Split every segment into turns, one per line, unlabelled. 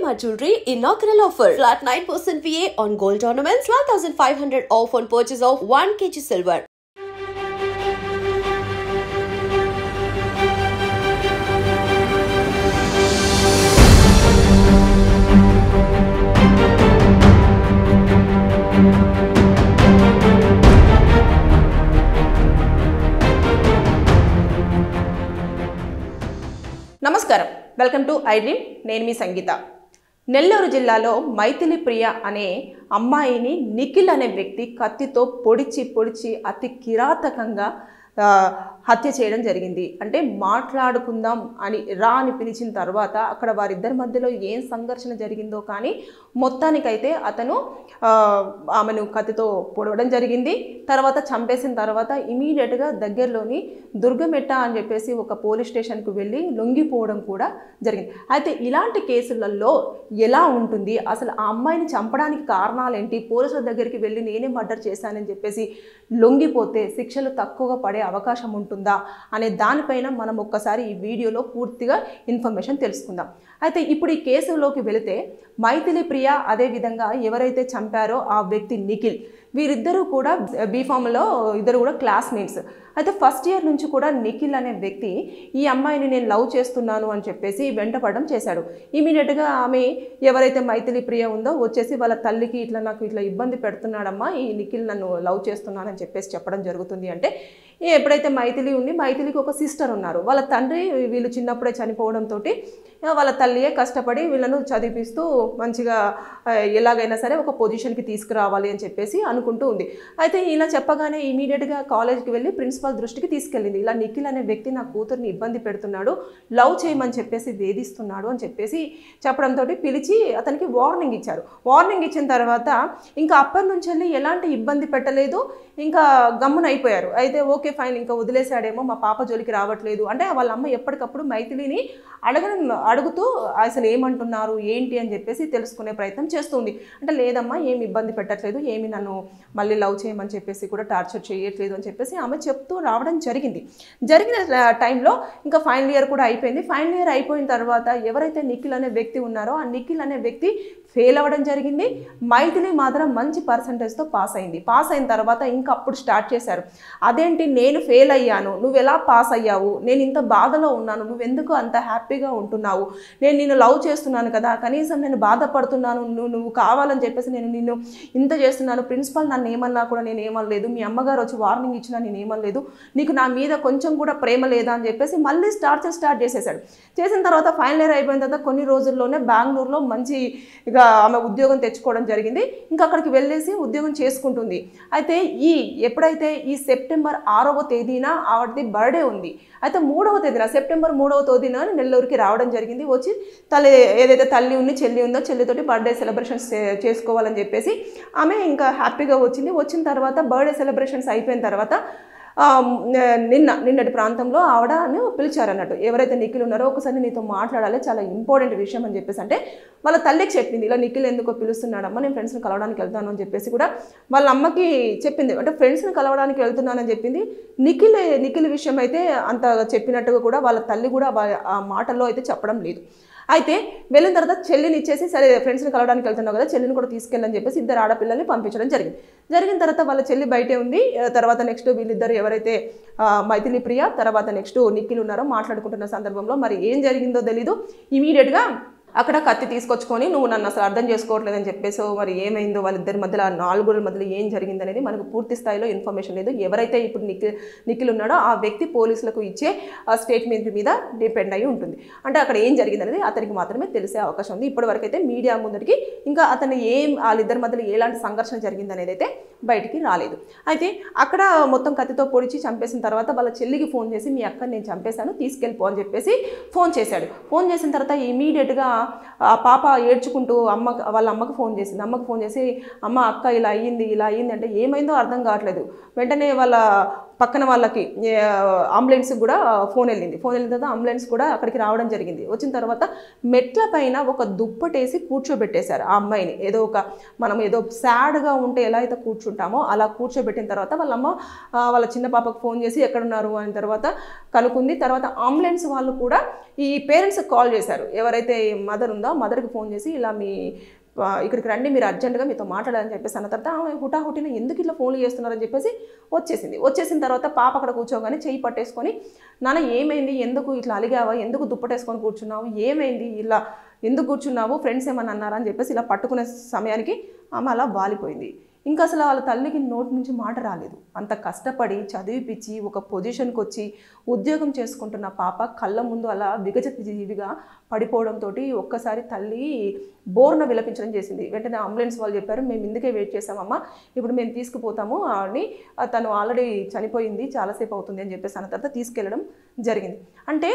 Shalimar Jewelry inaugural offer. Flat 9% VA on gold ornaments, 12,500 off on purchase of 1 kg silver.
నమస్కారం, welcome to I dream. నేను మీ సంగీత. నెల్లూరు జిల్లాలో మైథిలి ప్రియ అనే అమ్మాయిని నిఖిల్ అనే వ్యక్తి కత్తితో పొడిచి అతి కిరాతకంగా హత్య చేయడం జరిగింది. అంటే మాట్లాడుకుందాం అని అని పిలిచిన తర్వాత అక్కడ వారిద్దరి మధ్యలో ఏం సంఘర్షణ జరిగిందో కానీ మొత్తానికైతే అతను ఆమెను కత్తితో పొడవడం జరిగింది. తర్వాత చంపేసిన తర్వాత ఇమీడియట్గా దగ్గరలోని దుర్గమెట్ట అని చెప్పేసి ఒక పోలీస్ స్టేషన్కి వెళ్ళి లొంగిపోవడం కూడా జరిగింది. అయితే ఇలాంటి కేసులలో ఎలా ఉంటుంది, అసలు ఆ అమ్మాయిని చంపడానికి కారణాలు ఏంటి, పోలీసుల దగ్గరికి వెళ్ళి నేనే మర్డర్ చేశానని చెప్పేసి లొంగిపోతే శిక్షలు తక్కువగా పడే అవకాశం ఉంటుందా అనే దానిపైన మనం ఒక్కసారి ఈ వీడియోలో పూర్తిగా ఇన్ఫర్మేషన్ తెలుసుకుందాం. అయితే ఇప్పుడు ఈ కేసులోకి వెళితే మైథిలి ప్రియ అదేవిధంగా ఎవరైతే చంపారో ఆ వ్యక్తి నిఖిల్, వీరిద్దరూ కూడా బీఫామ్లో ఇద్దరు కూడా క్లాస్మేట్స్. అయితే ఫస్ట్ ఇయర్ నుంచి కూడా నిఖిల్ అనే వ్యక్తి ఈ అమ్మాయిని నేను లవ్ చేస్తున్నాను అని చెప్పేసి వెంటపడడం చేశాడు. ఇమీడియట్గా ఆమె ఎవరైతే మైథిలి ప్రియ ఉందో వచ్చేసి వాళ్ళ తల్లికి నాకు ఇట్లా ఇబ్బంది పెడుతున్నాడమ్మా, ఈ నిఖిల్ నన్ను లవ్ చేస్తున్నానని చెప్పేసి చెప్పడం జరుగుతుంది. అంటే ఎప్పుడైతే మైథిలి ఉంది, మైథిలికి ఒక సిస్టర్ ఉన్నారు. వాళ్ళ తండ్రి వీళ్ళు చిన్నప్పుడే చనిపోవడంతో వాళ్ళ తల్లియే కష్టపడి వీళ్ళను చదివిస్తూ మంచిగా ఎలాగైనా సరే ఒక పొజిషన్కి తీసుకురావాలి అని చెప్పేసి అనుకుంటూ ఉంది. అయితే ఇలా చెప్పగానే ఇమీడియట్గా కాలేజ్కి వెళ్ళి ప్రిన్సిపాల్ దృష్టికి తీసుకెళ్ళింది. ఇలా నిఖిల్ అనే వ్యక్తి నా కూతుర్ని ఇబ్బంది పెడుతున్నాడు, లవ్ చేయమని చెప్పేసి వేధిస్తున్నాడు అని చెప్పేసి చెప్పడంతో పిలిచి అతనికి వార్నింగ్ ఇచ్చారు. వార్నింగ్ ఇచ్చిన తర్వాత ఇంకా అప్పటి నుంచి వెళ్ళి ఎలాంటి ఇబ్బంది పెట్టలేదు, ఇంకా గమ్మున అయిపోయారు. అయితే ఓకే ఫైన్, ఇంకా వదిలేశాడేమో, మా పాప జోలికి రావట్లేదు అంటే వాళ్ళ అమ్మ ఎప్పటికప్పుడు మైథిలిని అడుగుతూ అసలు ఏమంటున్నారు ఏంటి అని చెప్పేసి తెలుసుకునే ప్రయత్నం చేస్తుంది. అంటే లేదమ్మా, ఏమి ఇబ్బంది పెట్టట్లేదు, ఏమి నన్ను మళ్ళీ లవ్ చేయమని చెప్పేసి కూడా టార్చర్ చేయట్లేదు అని చెప్పేసి ఆమె చెప్తూ రావడం జరిగింది. జరిగిన టైంలో ఇంకా ఫైనల్ ఇయర్ కూడా అయిపోయింది. ఫైనల్ ఇయర్ అయిపోయిన తర్వాత ఎవరైతే నిఖిల్ అనే వ్యక్తి ఉన్నారో ఆ నిఖిల్ అనే వ్యక్తి ఫెయిల్ అవ్వడం జరిగింది. మైథిలి మాత్రం మంచి పర్సంటేజ్తో పాస్ అయింది. పాస్ అయిన తర్వాత ఇంకా అప్పుడు స్టార్ట్ చేశారు, అదేంటి నేను ఫెయిల్ అయ్యాను, నువ్వు ఎలా పాస్ అయ్యావు, నేను ఇంత బాధలో ఉన్నాను, నువ్వెందుకు అంత హ్యాపీగా ఉంటున్నావు, నేను నిన్ను లవ్ చేస్తున్నాను కదా, కనీసం నేను బాధపడుతున్నాను, నువ్వు కావాలని చెప్పేసి నేను నిన్ను ఇంత చేస్తున్నాను, ప్రిన్సిపల్ నన్ను ఏమన్నా కూడా నేను ఏమనలేదు, మీ అమ్మగారు వచ్చి వార్నింగ్ ఇచ్చినా నేను ఏమనలేదు, నీకు నా మీద కొంచెం కూడా ప్రేమ లేదా అని చెప్పేసి మళ్ళీ స్టార్ట్ చేసేసాడు. చేసిన తర్వాత ఫైనల్ ఇయర్ అయిపోయిన తర్వాత కొన్ని రోజుల్లోనే బెంగళూరులో మంచి ఇక ఆమె ఉద్యోగం తెచ్చుకోవడం జరిగింది. ఇంకా అక్కడికి వెళ్ళేసి ఉద్యోగం చేసుకుంటుంది. అయితే ఎప్పుడైతే ఈ సెప్టెంబర్ 6వ తేదీన ఆవిడది బర్త్డే ఉంది. అయితే 3వ తేదీన సెప్టెంబర్ 3వ తేదీన నెల్లూరుకి రావడం జరిగింది. వచ్చి ఏదైతే తల్లి ఉంది చెల్లి ఉందో చెల్లితోటి బర్త్డే సెలబ్రేషన్స్ చేసుకోవాలని చెప్పేసి ఆమె ఇంకా హ్యాపీగా వచ్చింది. వచ్చిన తర్వాత బర్త్డే సెలబ్రేషన్స్ అయిపోయిన తర్వాత నిన్నటి ప్రాంతంలో ఆవిడను పిలిచారన్నట్టు, ఎవరైతే నిఖిల్ ఉన్నారో ఒకసారి నీతో మాట్లాడాలి, చాలా ఇంపార్టెంట్ విషయం అని చెప్పేసి అంటే వాళ్ళ తల్లికి చెప్పింది, ఇలా నిఖిల్ ఎందుకో పిలుస్తున్నాడమ్మా, నేను ఫ్రెండ్స్ని కలవడానికి వెళ్తాను అని చెప్పేసి కూడా వాళ్ళ అమ్మకి చెప్పింది. అంటే ఫ్రెండ్స్ని కలవడానికి వెళ్తున్నానని చెప్పింది. నిఖిల్ విషయం అయితే అంత చెప్పినట్టుగా కూడా వాళ్ళ తల్లి కూడా ఆ మాటల్లో అయితే చెప్పడం లేదు. అయితే వెళ్ళిన తర్వాత చెల్లిని ఇచ్చేసి సరే ఫ్రెండ్స్ని కలవడానికి వెళ్తున్నావు కదా, చెల్లిని కూడా తీసుకెళ్ళని చెప్పేసి ఇద్దరు ఆడపిల్లల్ని పంపించడం జరిగిన తర్వాత వాళ్ళ చెల్లి బయటే ఉంది. తర్వాత నెక్స్ట్ వీళ్ళిద్దరు ఎవరైతే మైథిలి ప్రియ తర్వాత నెక్స్ట్ నిఖిల్ ఉన్నారో మాట్లాడుకుంటున్న సందర్భంలో మరి ఏం జరిగిందో తెలీదు, ఇమీడియట్గా అక్కడ కత్తి తీసుకొచ్చుకొని నువ్వు నన్ను అసలు అర్థం చేసుకోవట్లేదని చెప్పేసి మరి ఏమైందో వాళ్ళిద్దరి మధ్యలో 4 రోజుల మధ్యలో ఏం జరిగింది అనేది మనకు పూర్తి స్థాయిలో ఇన్ఫర్మేషన్ లేదు. ఎవరైతే ఇప్పుడు నిఖిల్ ఉన్నాడో ఆ వ్యక్తి పోలీసులకు ఇచ్చే స్టేట్మెంట్ మీద డిపెండ్ అయి ఉంటుంది. అంటే అక్కడ ఏం జరిగింది అనేది అతనికి మాత్రమే తెలిసే అవకాశం ఉంది. ఇప్పటివరకు అయితే మీడియా ముందరికి ఇంకా అతను వాళ్ళిద్దరి మధ్యలో ఎలాంటి సంఘర్షణ జరిగింది అనేది అయితే బయటికి రాలేదు. అయితే అక్కడ మొత్తం కత్తితో పొడిచి చంపేసిన తర్వాత వాళ్ళ చెల్లికి ఫోన్ చేసి మీ అక్కని నేను చంపేశాను తీసుకెళ్ళిపో అని చెప్పేసి ఫోన్ చేశాడు. ఫోన్ చేసిన తర్వాత ఇమీడియట్గా ఆ పాప ఏడ్చుకుంటూ వాళ్ళ అమ్మకు ఫోన్ చేసింది. అమ్మకు ఫోన్ చేసి అమ్మ అక్క ఇలా అయ్యింది అంటే ఏమైందో అర్థం కావట్లేదు. వెంటనే వాళ్ళ పక్కన వాళ్ళకి అంబులెన్స్ కూడా ఫోన్ వెళ్ళింది. ఫోన్ వెళ్ళిన తర్వాత అంబులెన్స్ కూడా అక్కడికి రావడం జరిగింది. వచ్చిన తర్వాత మెట్ల పైన ఒక దుప్పటేసి కూర్చోబెట్టేశారు ఆ అమ్మాయిని. మనం ఏదో సాడ్గా ఉంటే ఎలా అయితే కూర్చుంటామో అలా కూర్చోబెట్టిన తర్వాత వాళ్ళమ్మ వాళ్ళ చిన్న పాపకు ఫోన్ చేసి ఎక్కడున్నారు అని తర్వాత కనుక్కుంది. తర్వాత అంబులెన్స్ వాళ్ళు కూడా ఈ పేరెంట్స్కి కాల్ చేశారు. ఎవరైతే మదర్ ఉందో మదర్కి ఫోన్ చేసి ఇలా మీ ఇక్కడికి రండి, మీరు అర్జెంటుగా మీతో మాట్లాడాలని చెప్పేసి అన్న తర్వాత ఆమె హుటాహుటిన ఎందుకు ఇట్లా ఫోన్లు చేస్తున్నారని చెప్పేసి వచ్చేసిన తర్వాత పాప అక్కడ కూర్చోగానే చెయ్యి పట్టేసుకొని, నాన్న ఏమైంది, ఎందుకు ఇట్లా అలిగావా, ఎందుకు దుప్పటేసుకొని కూర్చున్నావు, ఏమైంది, ఇలా ఎందుకు కూర్చున్నావు, ఫ్రెండ్స్ ఏమన్నా అన్నారా అని చెప్పేసి ఇలా పట్టుకునే సమయానికి ఆమె అలా వాలిపోయింది. ఇంకా అసలు వాళ్ళ తల్లికి నోటి నుంచి మాట రాలేదు. అంత కష్టపడి చదివిపించి ఒక పొజిషన్కి వచ్చి ఉద్యోగం చేసుకుంటున్న పాప కళ్ళ ముందు అలా విగజీవిగా పడిపోవడంతో ఒక్కసారి తల్లి బోర్న విలపించడం చేసింది. వెంటనే అంబులెన్స్ వాళ్ళు చెప్పారు, మేము ఇందుకే వెయిట్ చేసామమ్మా, ఇప్పుడు మేము తీసుకుపోతాము అని, తను ఆల్రెడీ చనిపోయింది, చాలాసేపు అవుతుంది అని చెప్పేసి అన్న తర్వాత తీసుకెళ్ళడం జరిగింది. అంటే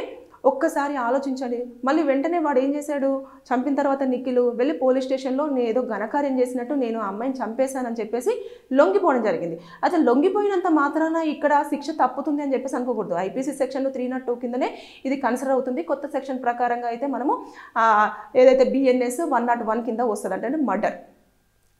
ఒక్కసారి ఆలోచించండి. మళ్ళీ వెంటనే వాడు ఏం చేశాడు, చంపిన తర్వాత నిఖిల్ వెళ్ళి పోలీస్ స్టేషన్లో నేను ఏదో ఘనకార్యం చేసినట్టు నేను ఆ అమ్మాయిని చంపేశానని చెప్పేసి లొంగిపోవడం జరిగింది. అయితే లొంగిపోయినంత మాత్రాన ఇక్కడ శిక్ష తప్పుతుంది అని చెప్పేసి అనుకోకూడదు. ఐపీసీ సెక్షన్ 302 కిందనే ఇది కన్సిడర్ అవుతుంది. కొత్త సెక్షన్ ప్రకారంగా అయితే మనము ఏదైతే BNS 101 కింద వస్తుంది, అంటే మర్డర్,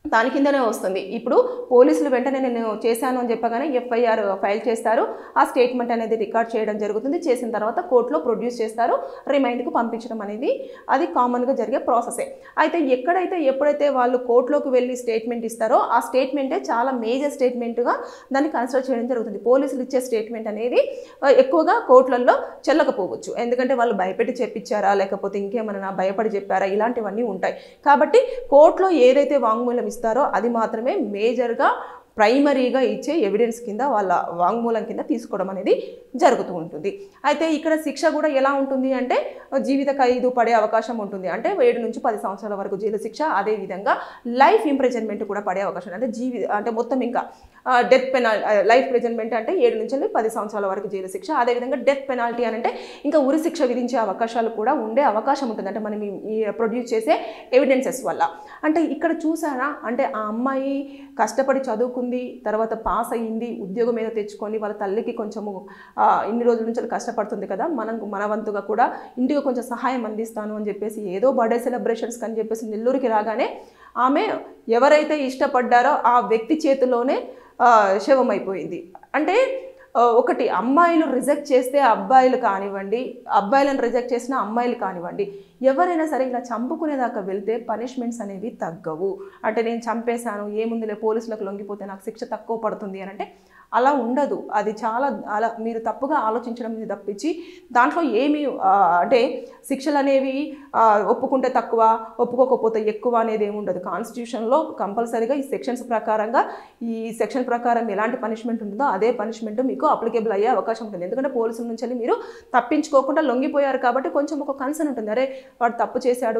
దాని కిందనే వస్తుంది. ఇప్పుడు పోలీసులు వెంటనే నేను చేశాను అని చెప్పగానే FIR ఫైల్ చేస్తారు. ఆ స్టేట్మెంట్ అనేది రికార్డ్ చేయడం జరుగుతుంది. చేసిన తర్వాత కోర్టులో ప్రొడ్యూస్ చేస్తారు. రిమైండ్కు పంపించడం అనేది అది కామన్గా జరిగే ప్రాసెసే. అయితే ఎప్పుడైతే వాళ్ళు కోర్టులోకి వెళ్ళి స్టేట్మెంట్ ఇస్తారో ఆ స్టేట్మెంటే చాలా మేజర్ స్టేట్మెంట్గా దాన్ని కన్సిడర్ చేయడం జరుగుతుంది. పోలీసులు ఇచ్చే స్టేట్మెంట్ అనేది ఎక్కువగా కోర్టులలో చెల్లకపోవచ్చు. ఎందుకంటే వాళ్ళు భయపెట్టి చెప్పించారా, లేకపోతే ఇంకేమన్నా భయపడి చెప్పారా, ఇలాంటివన్నీ ఉంటాయి. కాబట్టి కోర్టులో ఏదైతే వాంగ్మూలం ఇస్తారో అది మాత్రమే మేజర్గా ప్రైమరీగా ఇచ్చే ఎవిడెన్స్ కింద వాళ్ళ వాంగ్మూలం కింద తీసుకోవడం అనేది జరుగుతూ ఉంటుంది. అయితే ఇక్కడ శిక్ష కూడా ఎలా ఉంటుంది అంటే జీవిత ఖైదు పడే అవకాశం ఉంటుంది. అంటే 7 నుంచి 10 సంవత్సరాల వరకు జైలు శిక్ష, అదేవిధంగా లైఫ్ ఇంప్రిజన్మెంట్ కూడా పడే అవకాశం, అంటే మొత్తం ఇంకా డెత్ పెనాల్టీ, లైఫ్ ఇంప్రిజన్మెంట్ అంటే 7 నుంచి 10 సంవత్సరాల వరకు జైలు శిక్ష, అదేవిధంగా డెత్ పెనాల్టీ అని అంటే ఇంకా ఉరి శిక్ష విధించే అవకాశాలు కూడా ఉండే అవకాశం ఉంటుంది. అంటే మనం ఈ ప్రొడ్యూస్ చేసే ఎవిడెన్సెస్ వల్ల. అంటే ఇక్కడ చూసారా, అంటే ఆ అమ్మాయి కష్టపడి చదువుకుంది, తర్వాత పాస్ అయ్యింది, ఉద్యోగం ఏదో తెచ్చుకొని వాళ్ళ తల్లికి కొంచెము ఇన్ని రోజుల నుంచి కష్టపడుతుంది కదా, మన వంతుగా కూడా ఇంటికి కొంచెం సహాయం అందిస్తాను అని చెప్పేసి ఏదో బర్త్డే సెలబ్రేషన్స్ అని చెప్పేసి నెల్లూరుకి రాగానే ఆమె ఎవరైతే ఇష్టపడ్డారో ఆ వ్యక్తి చేతిలోనే శవమైపోయింది. అంటే ఒకటి, అమ్మాయిలు రిజెక్ట్ చేస్తే అబ్బాయిలు కానివ్వండి, అబ్బాయిలను రిజెక్ట్ చేసిన అమ్మాయిలు కానివ్వండి, ఎవరైనా సరే ఇలా చంపుకునేదాకా వెళ్తే పనిష్మెంట్స్ అనేవి తగ్గవు. అంటే నేను చంపేశాను, ఏముందిలే పోలీసులకు లొంగిపోతే నాకు శిక్ష తక్కువ పడుతుంది అని అంటే అలా ఉండదు. అది చాలా అలా మీరు తప్పుగా ఆలోచించడం తప్పించి దాంట్లో ఏమి అంటే శిక్షలు అనేవి ఒప్పుకుంటే తక్కువ, ఒప్పుకోకపోతే ఎక్కువ అనేది ఏమి ఉండదు. కాన్స్టిట్యూషన్లో కంపల్సరీగా ఈ సెక్షన్స్ ప్రకారంగా, ఈ సెక్షన్ ప్రకారం ఎలాంటి పనిష్మెంట్ ఉంటుందో అదే పనిష్మెంట్ మీకు అప్లికేబుల్ అయ్యే అవకాశం ఉంటుంది. ఎందుకంటే పోలీసుల నుంచి మీరు తప్పించుకోకుండా లొంగిపోయారు కాబట్టి కొంచెం ఒక కన్సర్న్ ఉంటుంది, అరే వాడు తప్పు చేశాడు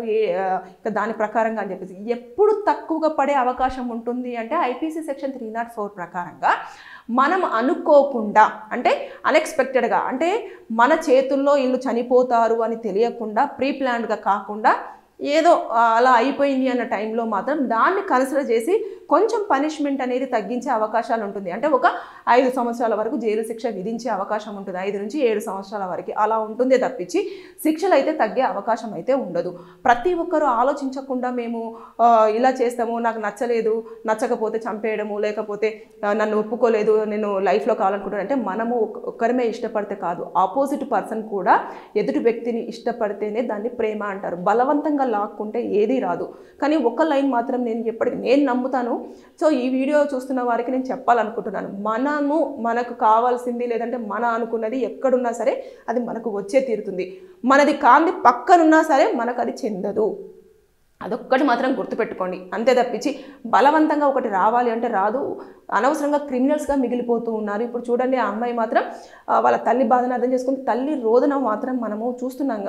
దాని ప్రకారంగా అని చెప్పేసి. ఎప్పుడు తక్కువగా పడే అవకాశం ఉంటుంది అంటే ఐపీసీ సెక్షన్ 304 ప్రకారంగా మనం అనుకోకుండా, అంటే అన్ఎక్స్పెక్టెడ్గా, అంటే మన చేతుల్లో వీళ్ళు చనిపోతారు అని తెలియకుండా, ప్రీ ప్లాన్డ్గా కాకుండా ఏదో అలా అయిపోయింది అన్న టైంలో మాత్రం దాన్ని కన్సిడర్ చేసి కొంచెం పనిష్మెంట్ అనేది తగ్గించే అవకాశాలు ఉంటుంది. అంటే ఒక 5 సంవత్సరాల వరకు జైలు శిక్ష విధించే అవకాశం ఉంటుంది, 5 నుంచి 7 సంవత్సరాల వరకు అలా ఉంటుందే తప్పించి శిక్షలు అయితే తగ్గే అవకాశం అయితే ఉండదు. ప్రతి ఒక్కరూ ఆలోచించకుండా మేము ఇలా చేస్తాము, నాకు నచ్చలేదు, నచ్చకపోతే చంపేయడము, లేకపోతే నన్ను ఒప్పుకోలేదు, నేను లైఫ్లో కావాలనుకుంటాను అంటే మనము ఒక్కరిమే ఇష్టపడితే కాదు, ఆపోజిట్ పర్సన్ కూడా ఎదుటి వ్యక్తిని ఇష్టపడితేనే దాన్ని ప్రేమ అంటారు. బలవంతంగా లాక్కుంటే ఏదీ రాదు. కానీ ఒక లైన్ మాత్రం నేను నమ్ముతాను. సో ఈ వీడియో చూస్తున్న వారికి నేను చెప్పాలనుకుంటున్నాను, మనకు కావాల్సింది లేదంటే మన అనుకున్నది ఎక్కడున్నా సరే అది మనకు వచ్చే తీరుతుంది. మనది కాంది పక్కనున్నా సరే మనకు అది చెందదు. అదొక్కటి మాత్రం గుర్తుపెట్టుకోండి. అంతే తప్పించి బలవంతంగా ఒకటి రావాలి అంటే రాదు. అనవసరంగా క్రిమినల్స్గా మిగిలిపోతూ ఉన్నారు. ఇప్పుడు చూడండి, ఆ అమ్మాయి మాత్రం వాళ్ళ తల్లి బాధను అర్థం చేసుకుని తల్లి రోదన మాత్రం మనము చూస్తున్నాం.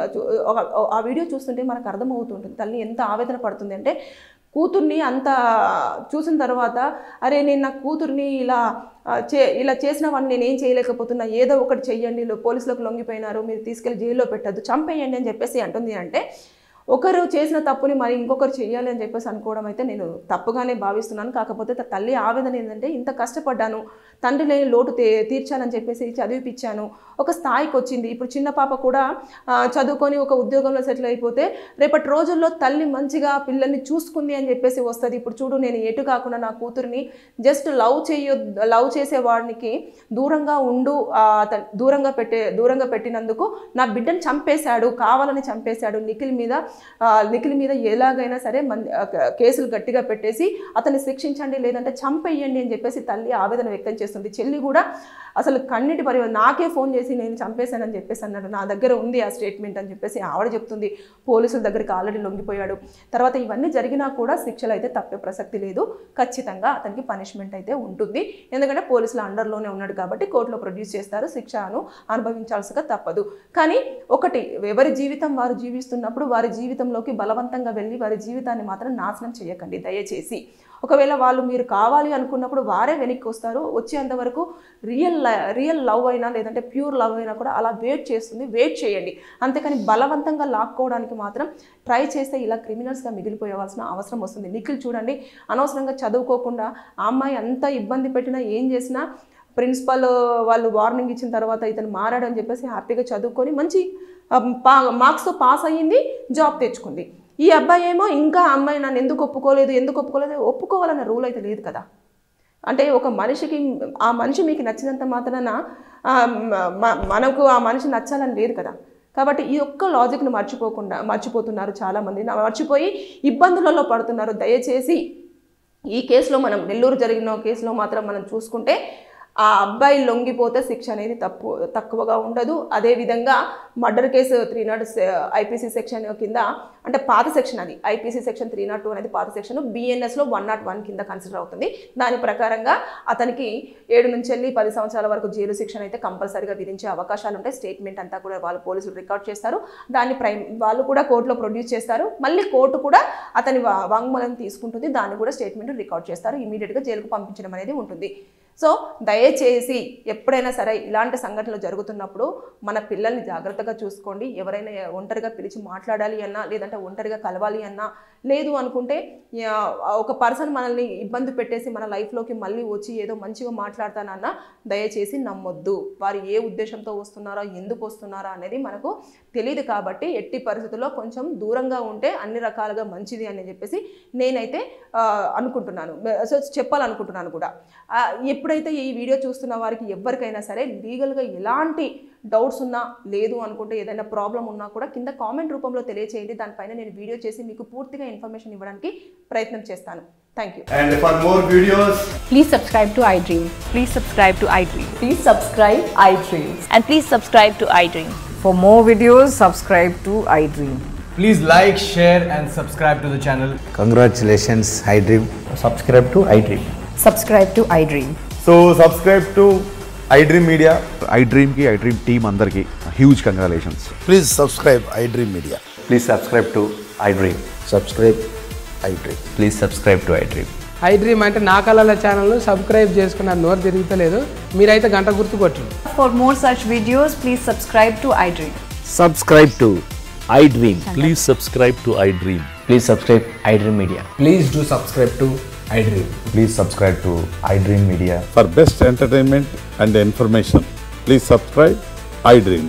ఆ వీడియో చూస్తుంటే మనకు అర్థమవుతుంటుంది తల్లి ఎంత ఆవేదన పడుతుంది. అంటే కూతుర్ని అంత చూసిన తర్వాత, అరే నేను నా కూతుర్ని ఇలా చేసిన వాడిని నేనేం చేయలేకపోతున్నా, ఏదో ఒకటి చెయ్యండి, పోలీసులకు లొంగిపోయినారు, మీరు తీసుకెళ్ళి జైల్లో పెట్టద్దు, చంపేయండి అని చెప్పేసి అంటుంది. అంటే ఒకరు చేసిన తప్పుని మరి ఇంకొకరు చేయాలి అని చెప్పేసి అనుకోవడం అయితే నేను తప్పుగానే భావిస్తున్నాను. కాకపోతే తల్లి ఆవేదన ఏంటంటే ఇంత కష్టపడ్డాను, తండ్రి లేని లోటు తీర్చాలని చెప్పేసి చదివిపించాను, ఒక స్థాయికి వచ్చింది. ఇప్పుడు చిన్న పాప కూడా చదువుకొని ఒక ఉద్యోగంలో సెటిల్ అయిపోతే రేపటి రోజుల్లో తల్లి మంచిగా పిల్లల్ని చూసుకుంది అని చెప్పేసి వస్తుంది. ఇప్పుడు చూడు, నేను ఎటు కాకుండా నా కూతురిని జస్ట్ లవ్ చేసేవాడికి దూరంగా ఉండు, దూరంగా పెట్టినందుకు నా బిడ్డను చంపేశాడు, కావాలని చంపేశాడు. నిఖిల్ మీద ఎలాగైనా సరే కేసులు గట్టిగా పెట్టేసి అతన్ని శిక్షించండి, లేదంటే చంపేయండి అని చెప్పేసి తల్లి ఆవేదన వ్యక్తం చేస్తుంది. చెల్లి కూడా అసలు కన్నిటి నాకే ఫోన్ చేసి నేను చంపేశానని చెప్పేసి అన్నాడు, నా దగ్గర ఉంది ఆ స్టేట్మెంట్ అని చెప్పేసి ఆవిడ చెప్తుంది. పోలీసుల దగ్గరికి ఆల్రెడీ లొంగిపోయాడు. తర్వాత ఇవన్నీ జరిగినా కూడా శిక్షలు అయితే తప్పే ప్రసక్తి లేదు, ఖచ్చితంగా అతనికి పనిష్మెంట్ అయితే ఉంటుంది. ఎందుకంటే పోలీసుల అండర్లోనే ఉన్నాడు కాబట్టి కోర్టులో ప్రొడ్యూస్ చేస్తారు, శిక్షను అనుభవించాల్సిగా తప్పదు. కానీ ఒకటి, ఎవరి జీవితం వారు జీవిస్తున్నప్పుడు వారి జీవితంలోకి బలవంతంగా వెళ్ళి వారి జీవితాన్ని మాత్రం నాశనం చేయకండి దయచేసి. ఒకవేళ వాళ్ళు మీరు కావాలి అనుకున్నప్పుడు వారే వెనక్కి వస్తారు. వచ్చేంతవరకు రియల్ లవ్ అయినా లేదంటే ప్యూర్ లవ్ అయినా కూడా అలా వెయిట్ చేయండి. అంతేకాని బలవంతంగా లాక్కోవడానికి మాత్రం ట్రై చేస్తే ఇలా క్రిమినల్స్గా మిగిలిపోయేవాల్సిన అవసరం వస్తుంది. నిఖిల్ చూడండి, అనవసరంగా చదువుకోకుండా ఆ అమ్మాయి అంత ఇబ్బంది పెట్టినా ఏం చేసినా ప్రిన్సిపల్ వాళ్ళు వార్నింగ్ ఇచ్చిన తర్వాత ఇతను మారాడని చెప్పేసి హ్యాపీగా చదువుకొని మంచి మార్క్స్తో పాస్ అయ్యింది, జాబ్ తెచ్చుకుంది. ఈ అబ్బాయి ఏమో ఇంకా అమ్మాయి నన్ను ఎందుకు ఒప్పుకోలేదు, ఒప్పుకోవాలన్న రూల్ అయితే లేదు కదా. అంటే ఒక మనిషికి ఆ మనిషి మీకు నచ్చినంత మాత్రాన మనకు ఆ మనిషి నచ్చాలని లేదు కదా. కాబట్టి ఈ ఒక్క లాజిక్ను మర్చిపోతున్నారు చాలామంది, మర్చిపోయి ఇబ్బందులలో పడుతున్నారు. దయచేసి ఈ కేసులో నెల్లూరు జరిగిన కేసులో మాత్రం మనం చూసుకుంటే ఆ అబ్బాయి లొంగిపోతే శిక్ష అనేది తక్కువగా ఉండదు. అదేవిధంగా మర్డర్ కేసు 300 ఐపీసీ సెక్షన్ కింద, అంటే పాత సెక్షన్, అది ఐపీసీ సెక్షన్ 302 అనేది పాత సెక్షన్, బిఎన్ఎస్లో 101 కింద కన్సిడర్ అవుతుంది. దాని ప్రకారంగా అతనికి 7 నుంచి 10 సంవత్సరాల వరకు జైలు శిక్షణ అయితే కంపల్సరీగా విధించే అవకాశాలు ఉంటాయి. స్టేట్మెంట్ అంతా కూడా వాళ్ళు పోలీసులు రికార్డ్ చేస్తారు, దాన్ని వాళ్ళు కూడా కోర్టులో ప్రొడ్యూస్ చేస్తారు. మళ్ళీ కోర్టు కూడా అతని వాంగ్మూలం తీసుకుంటుంది, దాన్ని కూడా స్టేట్మెంట్ రికార్డ్ చేస్తారు. ఇమీడియట్గా జైలుకు పంపించడం అనేది ఉంటుంది. సో దయచేసి ఎప్పుడైనా సరే ఇలాంటి సంఘటనలు జరుగుతున్నప్పుడు మన పిల్లల్ని జాగ్రత్తగా చూసుకోండి. ఎవరైనా ఒంటరిగా పిలిచి మాట్లాడాలి అన్నా లేదంటే ఒంటరిగా కలవాలి అన్నా, లేదు అనుకుంటే ఒక పర్సన్ మనల్ని ఇబ్బంది పెట్టేసి మన లైఫ్లోకి మళ్ళీ వచ్చి ఏదో మంచిగా మాట్లాడతానన్నా దయచేసి నమ్మొద్దు. వారు ఏ ఉద్దేశంతో వస్తున్నారో, ఎందుకు వస్తున్నారో అనేది మనకు తెలియదు. కాబట్టి ఎట్టి పరిస్థితుల్లో కొంచెం దూరంగా ఉంటే అన్ని రకాలుగా మంచిది అని చెప్పేసి నేనైతే అనుకుంటున్నాను, చెప్పాలనుకుంటున్నాను కూడా. ఎప్పుడైతే ఈ వీడియో చూస్తున్న వారికి ఎవరికైనా సరే లీగల్గా ఎలాంటి డౌట్స్ ఉన్నా, లేదు అనుకుంటే ఏదైనా ప్రాబ్లం ఉన్నా కూడా కింద కామెంట్ రూపంలో తెలియచేయండి. దానిపైన నేను వీడియో చేసి మీకు పూర్తిగా ఇన్ఫర్మేషన్ ఇవ్వడానికి ప్రయత్నం చేస్తాను. Thank you.
And for more videos,
please subscribe to iDream.
Please subscribe to iDream.
Please subscribe iDream.
And please subscribe to iDream.
For more videos, subscribe to iDream.
please like, share and subscribe to the channel.
Congratulations, iDream.
Subscribe to iDream.
Subscribe to iDream.
So subscribe to iDream Media.
iDream ki iDream team andarki huge congratulations.
Please subscribe iDream Media.
Please subscribe to iDream.
Subscribe iDream.
Please subscribe to iDream.
iDream అంటే నా కళల ఛానల్ను subscribe చేసుకున్న నోరు తిరుగుతలేదు, మీరైతే గంట గుర్తు కొట్టండి.
For more such videos, please subscribe to iDream.
Subscribe to iDream.
Please subscribe to iDream.
Please subscribe iDream Media.
Please do subscribe to iDream.
Please subscribe to iDream Media.
For best entertainment and information, please subscribe iDream.